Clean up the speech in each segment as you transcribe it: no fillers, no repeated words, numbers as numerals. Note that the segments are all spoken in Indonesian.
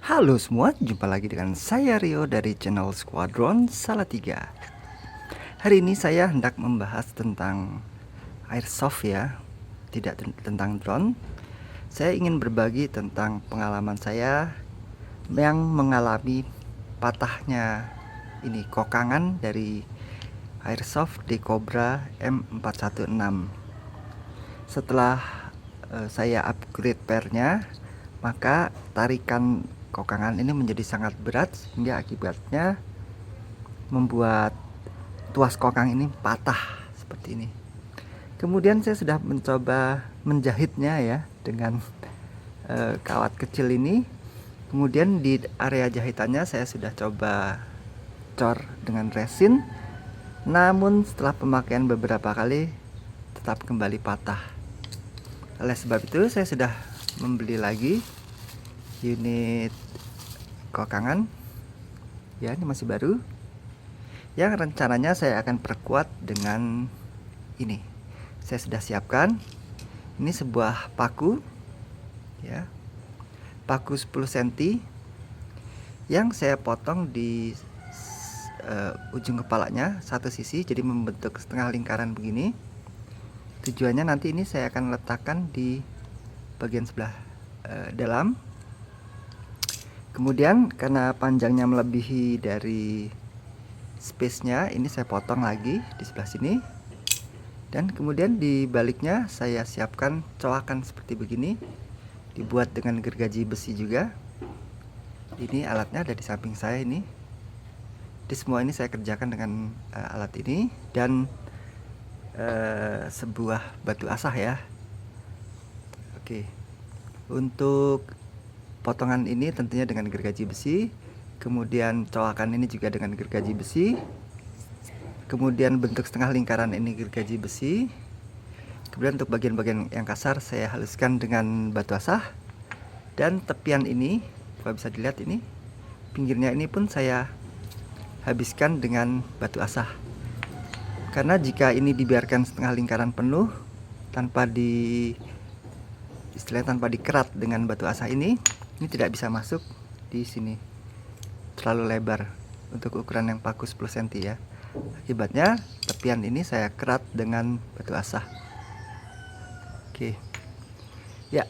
Halo semua, jumpa lagi dengan saya Rio dari channel Squadron Salatiga. Hari ini saya hendak membahas tentang airsoft ya, tidak tentang drone. Saya ingin berbagi tentang pengalaman saya yang mengalami patahnya ini kokangan dari airsoft di Cobra M416. Setelah saya upgrade pairnya, maka tarikan kokangan ini menjadi sangat berat sehingga akibatnya membuat tuas kokang ini patah seperti ini. Kemudian saya sudah mencoba menjahitnya ya dengan kawat kecil ini. Kemudian di area jahitannya saya sudah coba cor dengan resin. Namun setelah pemakaian beberapa kali tetap kembali patah. Oleh sebab itu saya sudah membeli lagi unit kokangan ya, ini masih baru, yang rencananya saya akan perkuat dengan ini. Saya sudah siapkan ini sebuah paku ya, paku 10 cm yang saya potong di ujung kepalanya satu sisi, jadi membentuk setengah lingkaran begini. Tujuannya nanti ini saya akan letakkan di bagian sebelah dalam. Kemudian karena panjangnya melebihi dari space-nya, ini saya potong lagi di sebelah sini. Dan kemudian di baliknya saya siapkan coakan seperti begini, dibuat dengan gergaji besi juga. Ini alatnya ada di samping saya ini. Di semua ini saya kerjakan dengan alat ini dan sebuah batu asah ya. Oke. Untuk potongan ini tentunya dengan gergaji besi, kemudian coakan ini juga dengan gergaji besi, kemudian bentuk setengah lingkaran ini gergaji besi, kemudian untuk bagian-bagian yang kasar saya haluskan dengan batu asah, dan tepian ini kalau bisa dilihat ini pinggirnya ini pun saya habiskan dengan batu asah, karena jika ini dibiarkan setengah lingkaran penuh tanpa tanpa dikerat dengan batu asah ini tidak bisa masuk di sini, terlalu lebar untuk ukuran yang paku 10 cm ya. Akibatnya tepian ini saya kerat dengan batu asah. Oke ya,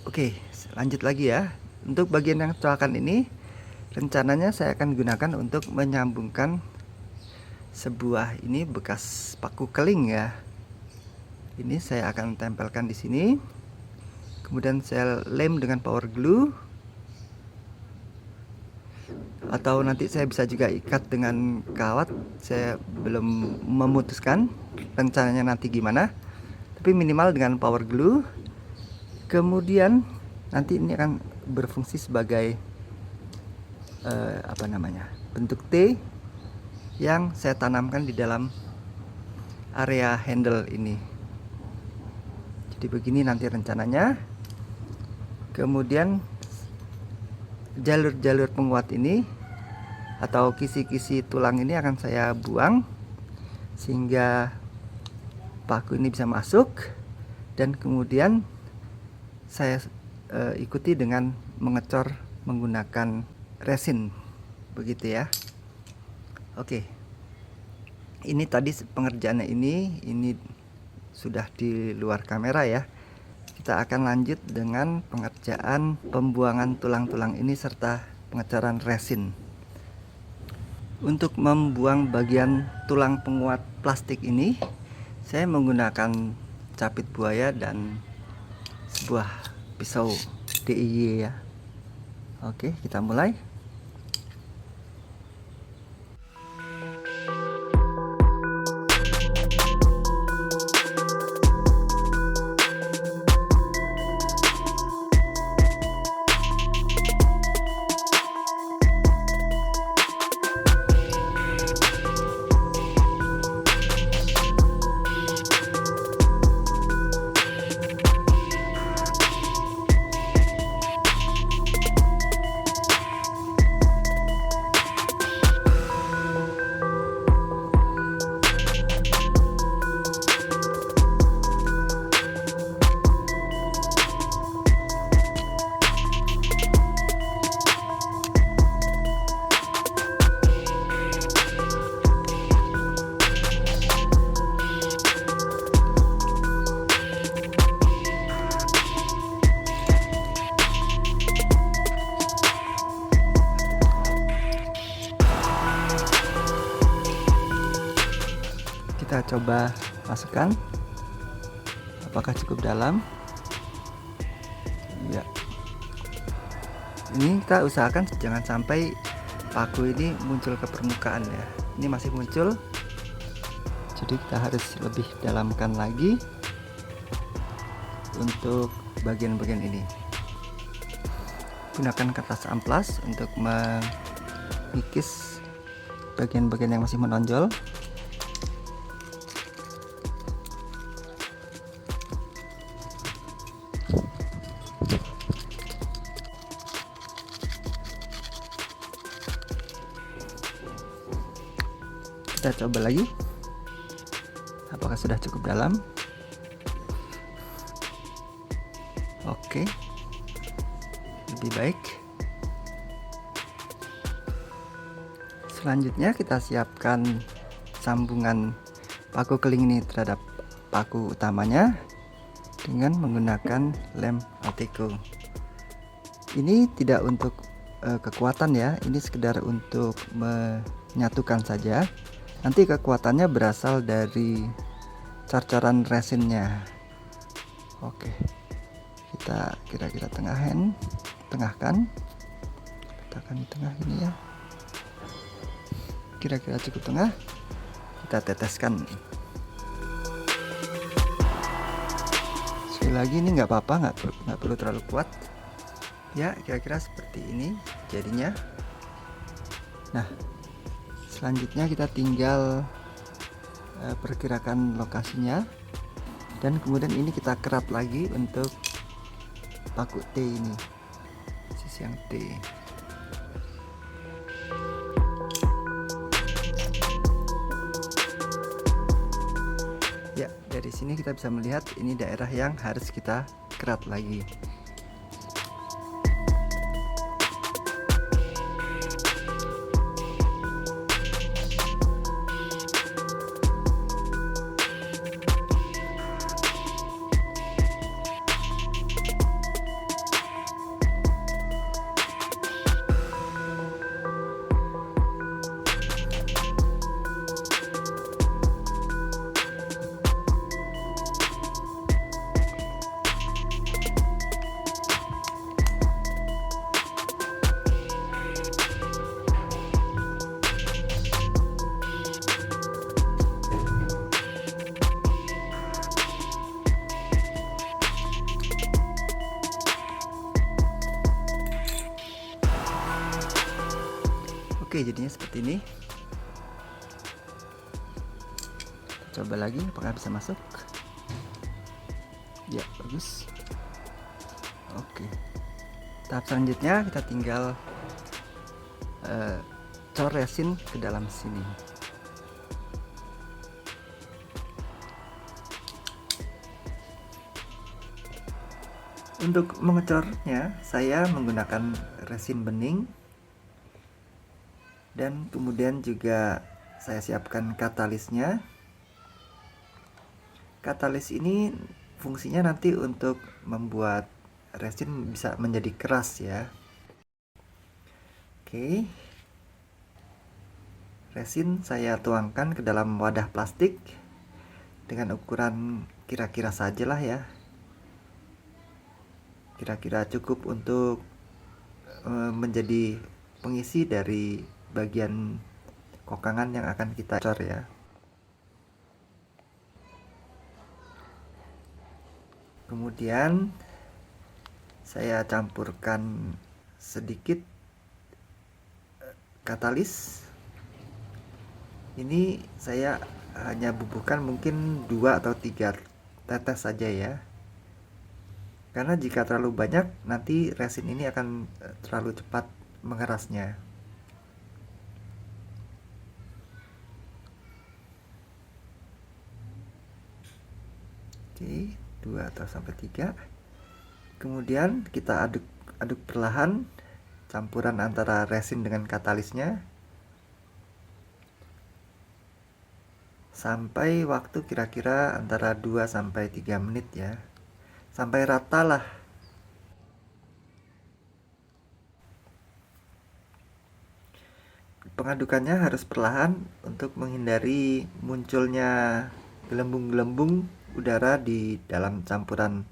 oke, lanjut lagi ya. Untuk bagian yang coakan ini rencananya saya akan gunakan untuk menyambungkan sebuah ini bekas paku keling ya. Ini saya akan tempelkan di sini. Kemudian saya lem dengan power glue, atau nanti saya bisa juga ikat dengan kawat. Saya belum memutuskan rencananya nanti gimana, tapi minimal dengan power glue. Kemudian nanti ini akan berfungsi sebagai bentuk T yang saya tanamkan di dalam area handle ini. Jadi begini nanti rencananya. Kemudian jalur-jalur penguat ini atau kisi-kisi tulang ini akan saya buang sehingga paku ini bisa masuk, dan kemudian saya ikuti dengan mengecor menggunakan resin begitu ya. Oke, ini tadi pengerjaannya ini sudah di luar kamera ya. Kita akan lanjut dengan pengerjaan pembuangan tulang-tulang ini serta pengecoran resin. Untuk membuang bagian tulang penguat plastik ini, saya menggunakan capit buaya dan sebuah pisau DIY ya. Oke, kita mulai. Kita coba masukkan, apakah cukup dalam. Ya, ini kita usahakan jangan sampai paku ini muncul ke permukaan ya. Ini masih muncul, jadi kita harus lebih dalamkan lagi untuk bagian-bagian ini. Gunakan kertas amplas untuk mengikis bagian-bagian yang masih menonjol. Kita coba lagi, apakah sudah cukup dalam. Oke, lebih baik. Selanjutnya kita siapkan sambungan paku keling ini terhadap paku utamanya dengan menggunakan lem Alteco. Ini tidak untuk kekuatan ya, ini sekedar untuk menyatukan saja. Nanti kekuatannya berasal dari car-caran resinnya. Oke, kita kira-kira tengahkan, letakkan di tengah ini ya, kira-kira cukup tengah. Kita teteskan. Sekali lagi, ini nggak apa-apa, nggak perlu terlalu kuat ya, kira-kira seperti ini jadinya. Nah, selanjutnya kita tinggal perkirakan lokasinya, dan kemudian ini kita kerat lagi untuk paku T ini, sisi yang T. Ya, dari sini kita bisa melihat ini daerah yang harus kita kerat lagi. Oke, jadinya seperti ini. Coba lagi, apakah bisa masuk? Ya, bagus. Oke, tahap selanjutnya kita tinggal cor resin ke dalam sini. Untuk mengecornya, saya menggunakan resin bening, dan kemudian juga saya siapkan katalisnya. Katalis ini fungsinya nanti untuk membuat resin bisa menjadi keras ya. Oke, resin saya tuangkan ke dalam wadah plastik dengan ukuran kira-kira sajalah ya, kira-kira cukup untuk menjadi pengisi dari bagian kokangan yang akan kita cor ya. Kemudian saya campurkan sedikit katalis. Ini saya hanya bubuhkan mungkin 2 atau 3 tetes saja ya, karena jika terlalu banyak nanti resin ini akan terlalu cepat mengerasnya. Oke, 2 atau sampai 3. Kemudian kita aduk perlahan campuran antara resin dengan katalisnya sampai waktu kira-kira antara 2 sampai 3 menit ya. Sampai rata lah. Pengadukannya harus perlahan untuk menghindari munculnya gelembung-gelembung udara di dalam campuran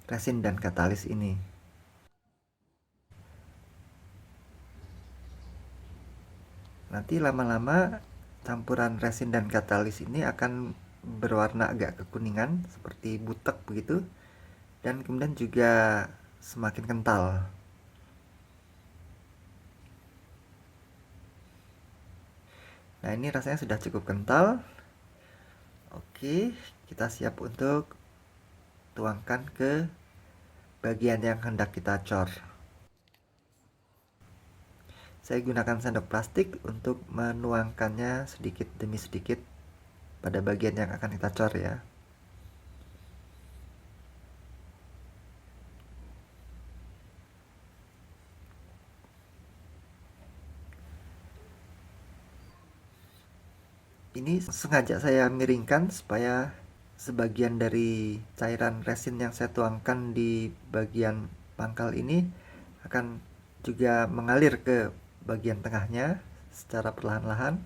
resin dan katalis ini. Nanti lama-lama campuran resin dan katalis ini akan berwarna agak kekuningan seperti butek begitu, dan kemudian juga semakin kental. Nah, ini rasanya sudah cukup kental. Oke, kita siap untuk tuangkan ke bagian yang hendak kita cor. Saya gunakan sendok plastik untuk menuangkannya sedikit demi sedikit pada bagian yang akan kita cor ya. Ini sengaja saya miringkan supaya sebagian dari cairan resin yang saya tuangkan di bagian pangkal ini akan juga mengalir ke bagian tengahnya secara perlahan-lahan.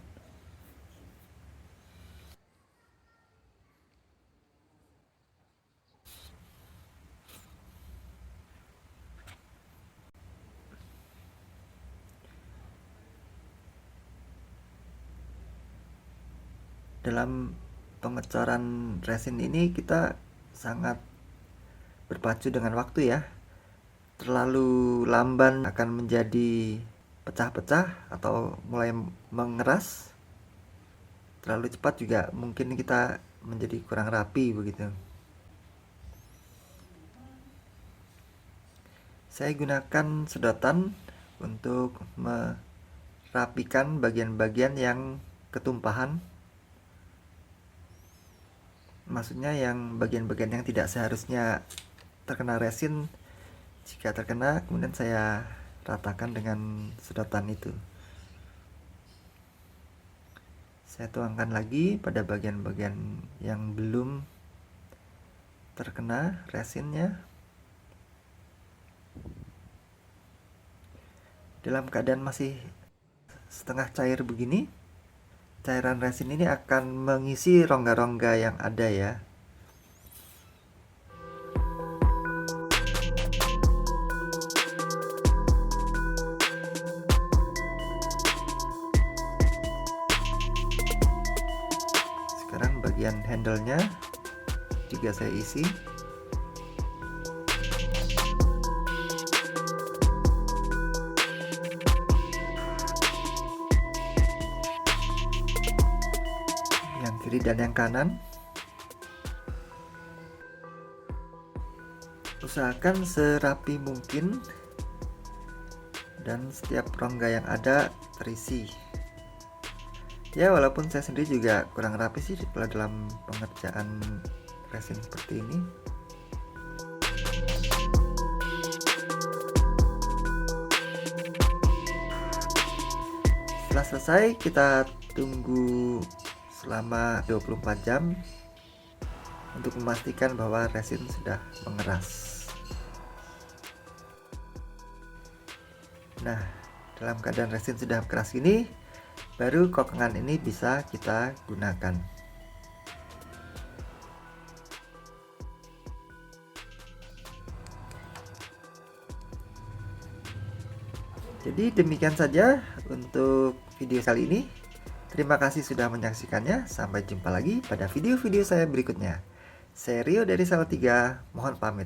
Dalam pengecoran resin ini kita sangat berpacu dengan waktu ya. Terlalu lamban akan menjadi pecah-pecah atau mulai mengeras. Terlalu cepat juga mungkin kita menjadi kurang rapi begitu. Saya gunakan sedotan untuk merapikan bagian-bagian yang ketumpahan. Maksudnya yang bagian-bagian yang tidak seharusnya terkena resin, jika terkena kemudian saya ratakan dengan sedotan itu. Saya tuangkan lagi pada bagian-bagian yang belum terkena resinnya. Dalam keadaan masih setengah cair begini, cairan resin ini akan mengisi rongga-rongga yang ada ya. Sekarang bagian handle-nya juga saya isi. Yang kiri dan yang kanan. Usahakan serapi mungkin dan setiap rongga yang ada terisi. Ya, walaupun saya sendiri juga kurang rapi sih kalau dalam pengerjaan resin seperti ini. Setelah selesai, kita tunggu selama 24 jam untuk memastikan bahwa resin sudah mengeras. Nah, dalam keadaan resin sudah keras ini, baru kokongan ini bisa kita gunakan. Jadi demikian saja untuk video kali ini. Terima kasih sudah menyaksikannya. Sampai jumpa lagi pada video-video saya berikutnya. Saya Rio dari Salatiga, mohon pamit.